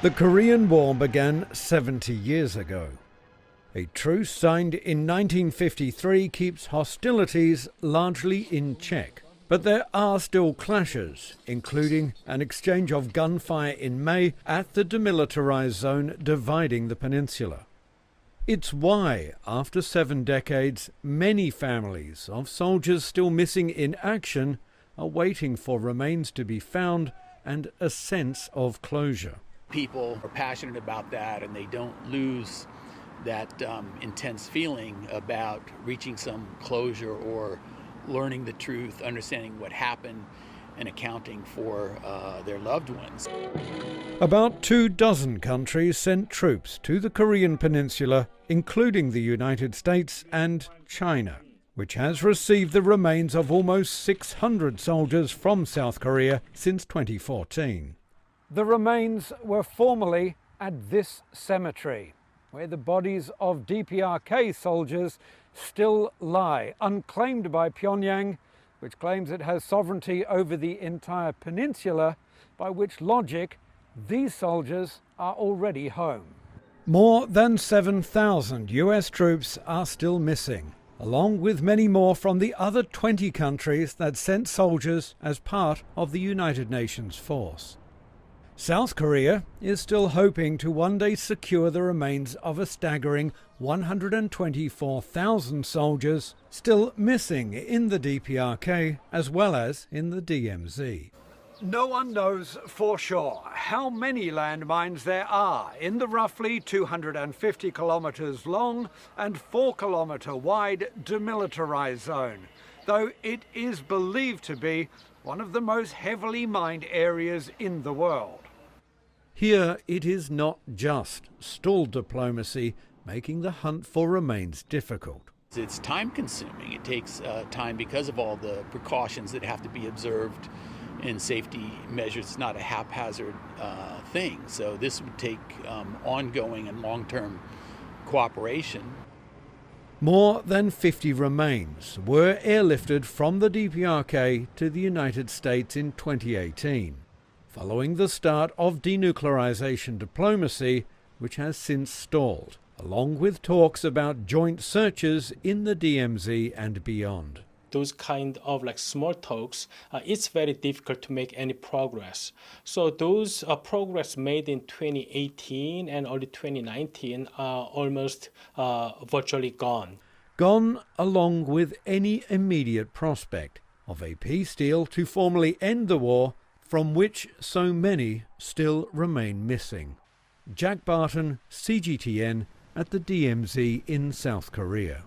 The Korean War began 70 years ago. A truce signed in 1953 keeps hostilities largely in check. But there are still clashes, including an exchange of gunfire in May at the demilitarized zone dividing the peninsula. It's why, after 7 decades, many families of soldiers still missing in action are waiting for remains to be found and a sense of closure. People are passionate about that, and they don't lose that intense feeling about reaching some closure or learning the truth, understanding what happened, and accounting for their loved ones. About 24 countries sent troops to the Korean Peninsula, including the United States and China, which has received the remains of almost 600 soldiers from South Korea since 2014. The remains were formerly at this cemetery, where the bodies of DPRK soldiers still lie, unclaimed by Pyongyang, which claims it has sovereignty over the entire peninsula, by which logic these soldiers are already home. More than 7,000 US troops are still missing, along with many more from the other 20 countries that sent soldiers as part of the United Nations force. South Korea is still hoping to one day secure the remains of a staggering 124,000 soldiers still missing in the DPRK as well as in the DMZ. No one knows for sure how many landmines there are in the roughly 250 kilometers long and 4 kilometer wide demilitarized zone, though it is believed to be one of the most heavily mined areas in the world. Here it is not just stalled diplomacy making the hunt for remains difficult. It's time consuming. It takes time because of all the precautions that have to be observed in safety measures. It's not a haphazard thing. So this would take ongoing and long-term cooperation. More than 50 remains were airlifted from the DPRK to the United States in 2018. Following the start of denuclearization diplomacy, which has since stalled, along with talks about joint searches in the DMZ and beyond. Those kind of small talks, it's very difficult to make any progress. So those progress made in 2018 and early 2019 are almost virtually gone. Gone along with any immediate prospect of a peace deal to formally end the war, from which so many still remain missing. Jack Barton, CGTN, at the DMZ in South Korea.